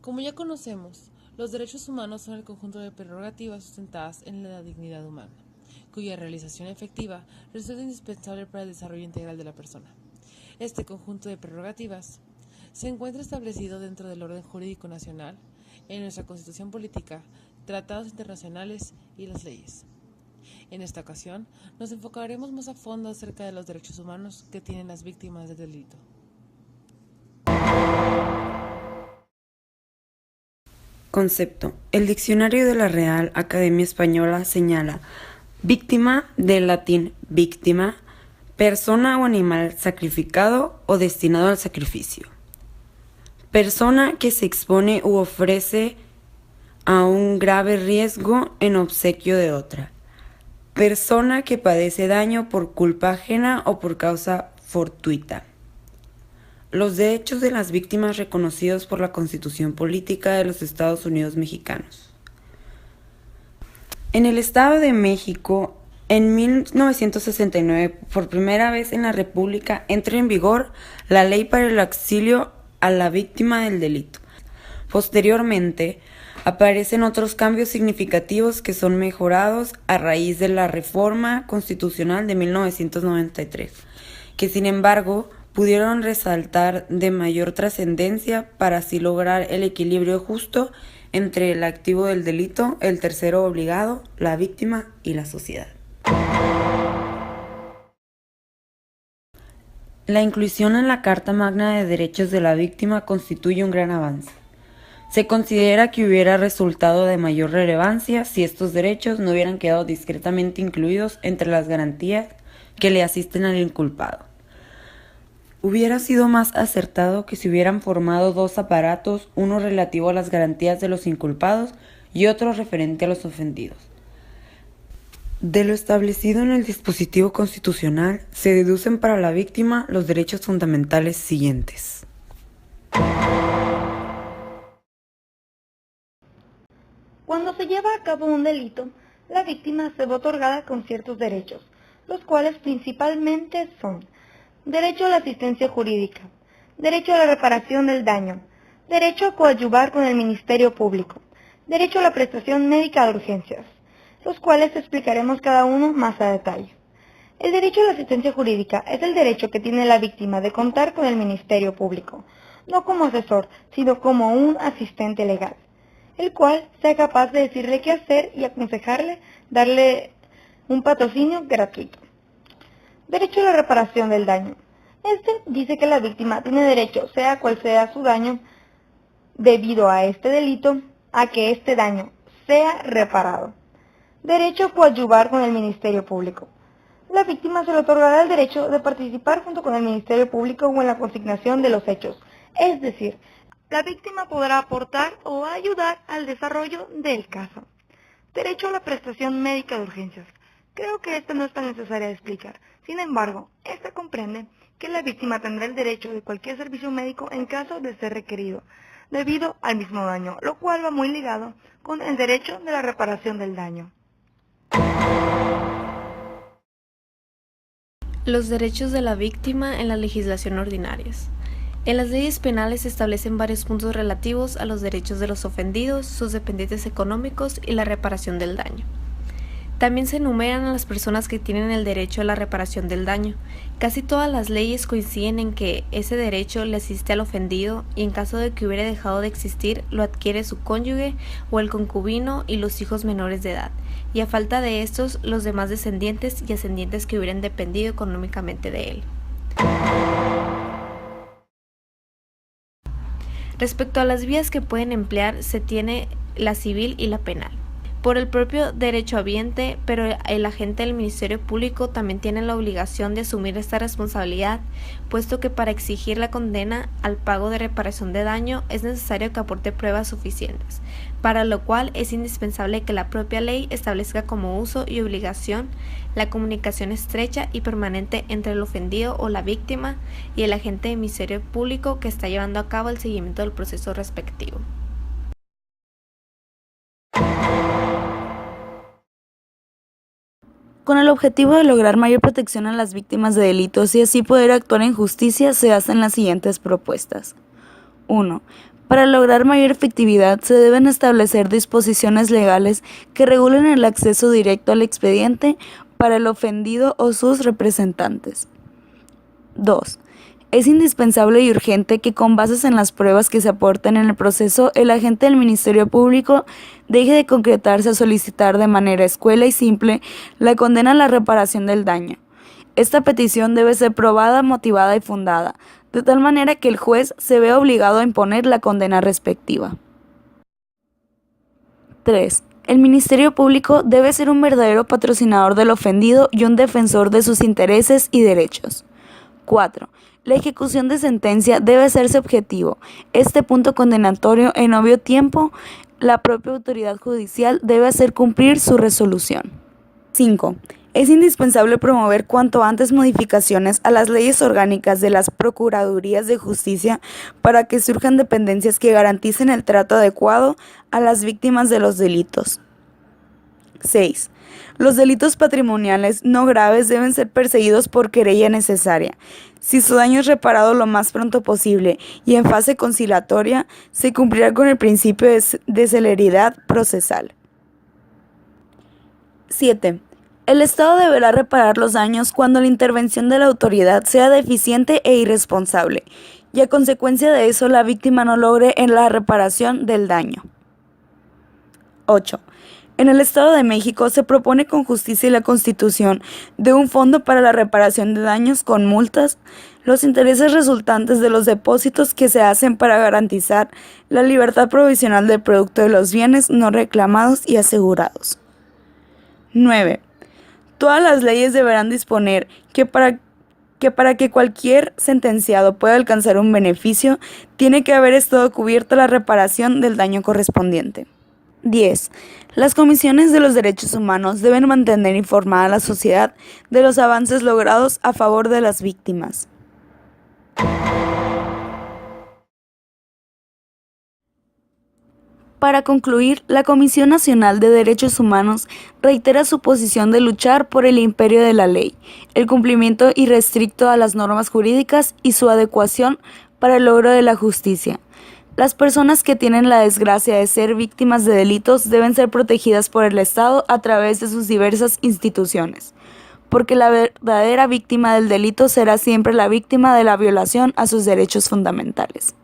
Como ya conocemos, los derechos humanos son el conjunto de prerrogativas sustentadas en la dignidad humana, cuya realización efectiva resulta indispensable para el desarrollo integral de la persona. Este conjunto de prerrogativas se encuentra establecido dentro del orden jurídico nacional, en nuestra Constitución política, tratados internacionales y las leyes. En esta ocasión, nos enfocaremos más a fondo acerca de los derechos humanos que tienen las víctimas del delito. Concepto. El diccionario de la Real Academia Española señala: víctima, del latín víctima, persona o animal sacrificado o destinado al sacrificio. Persona que se expone u ofrece a un grave riesgo en obsequio de otra. Persona que padece daño por culpa ajena o por causa fortuita. Los derechos de las víctimas reconocidos por la Constitución Política de los Estados Unidos Mexicanos. En el Estado de México, en 1969, por primera vez en la República, entra en vigor la Ley para el Auxilio a la Víctima del Delito. Posteriormente, aparecen otros cambios significativos que son mejorados a raíz de la Reforma Constitucional de 1993, que sin embargo pudieron resaltar de mayor trascendencia para así lograr el equilibrio justo entre el activo del delito, el tercero obligado, la víctima y la sociedad. La inclusión en la Carta Magna de Derechos de la Víctima constituye un gran avance. Se considera que hubiera resultado de mayor relevancia si estos derechos no hubieran quedado discretamente incluidos entre las garantías que le asisten al inculpado. Hubiera sido más acertado que se hubieran formado dos aparatos, uno relativo a las garantías de los inculpados y otro referente a los ofendidos. De lo establecido en el dispositivo constitucional, se deducen para la víctima los derechos fundamentales siguientes. Cuando se lleva a cabo un delito, la víctima se ve otorgada con ciertos derechos, los cuales principalmente son: derecho a la asistencia jurídica, derecho a la reparación del daño, derecho a coadyuvar con el Ministerio Público, derecho a la prestación médica de urgencias, los cuales explicaremos cada uno más a detalle. El derecho a la asistencia jurídica es el derecho que tiene la víctima de contar con el Ministerio Público, no como asesor, sino como un asistente legal, el cual sea capaz de decirle qué hacer y aconsejarle, darle un patrocinio gratuito. Derecho a la reparación del daño. Este dice que la víctima tiene derecho, sea cual sea su daño, debido a este delito, a que este daño sea reparado. Derecho a coadyuvar con el Ministerio Público. La víctima se le otorgará el derecho de participar junto con el Ministerio Público o en la consignación de los hechos, es decir, la víctima podrá aportar o ayudar al desarrollo del caso. Derecho a la prestación médica de urgencias. Creo que esta no es tan necesaria de explicar. Sin embargo, esta comprende que la víctima tendrá el derecho de cualquier servicio médico en caso de ser requerido, debido al mismo daño, lo cual va muy ligado con el derecho de la reparación del daño. Los derechos de la víctima en la legislación ordinarias. En las leyes penales se establecen varios puntos relativos a los derechos de los ofendidos, sus dependientes económicos y la reparación del daño. También se enumeran a las personas que tienen el derecho a la reparación del daño. Casi todas las leyes coinciden en que ese derecho le asiste al ofendido y en caso de que hubiera dejado de existir, lo adquiere su cónyuge o el concubino y los hijos menores de edad, y a falta de estos, los demás descendientes y ascendientes que hubieran dependido económicamente de él. Respecto a las vías que pueden emplear, se tiene la civil y la penal. Por el propio derechohabiente, pero el agente del Ministerio Público también tiene la obligación de asumir esta responsabilidad, puesto que para exigir la condena al pago de reparación de daño es necesario que aporte pruebas suficientes, para lo cual es indispensable que la propia ley establezca como uso y obligación la comunicación estrecha y permanente entre el ofendido o la víctima y el agente del Ministerio Público que está llevando a cabo el seguimiento del proceso respectivo. Con el objetivo de lograr mayor protección a las víctimas de delitos y así poder actuar en justicia, se hacen las siguientes propuestas. 1. Para lograr mayor efectividad, se deben establecer disposiciones legales que regulen el acceso directo al expediente para el ofendido o sus representantes. 2. Es indispensable y urgente que, con bases en las pruebas que se aporten en el proceso, el agente del Ministerio Público deje de concretarse a solicitar de manera escueta y simple la condena a la reparación del daño. Esta petición debe ser probada, motivada y fundada, de tal manera que el juez se vea obligado a imponer la condena respectiva. 3. El Ministerio Público debe ser un verdadero patrocinador del ofendido y un defensor de sus intereses y derechos. 4. La ejecución de sentencia debe hacerse objetivo. Este punto condenatorio, en obvio tiempo, la propia autoridad judicial debe hacer cumplir su resolución. 5. Es indispensable promover cuanto antes modificaciones a las leyes orgánicas de las Procuradurías de Justicia para que surjan dependencias que garanticen el trato adecuado a las víctimas de los delitos. 6. Los delitos patrimoniales no graves deben ser perseguidos por querella necesaria. Si su daño es reparado lo más pronto posible y en fase conciliatoria, se cumplirá con el principio de celeridad procesal. 7. El Estado deberá reparar los daños cuando la intervención de la autoridad sea deficiente e irresponsable, y a consecuencia de eso la víctima no logre en la reparación del daño. 8. En el Estado de México se propone con justicia y la constitución de un fondo para la reparación de daños con multas, los intereses resultantes de los depósitos que se hacen para garantizar la libertad provisional del producto de los bienes no reclamados y asegurados. 9. Todas las leyes deberán disponer que para que cualquier sentenciado pueda alcanzar un beneficio, tiene que haber estado cubierta la reparación del daño correspondiente. 10. Las comisiones de los derechos humanos deben mantener informada a la sociedad de los avances logrados a favor de las víctimas. Para concluir, la Comisión Nacional de Derechos Humanos reitera su posición de luchar por el imperio de la ley, el cumplimiento irrestricto a las normas jurídicas y su adecuación para el logro de la justicia. Las personas que tienen la desgracia de ser víctimas de delitos deben ser protegidas por el Estado a través de sus diversas instituciones, porque la verdadera víctima del delito será siempre la víctima de la violación a sus derechos fundamentales.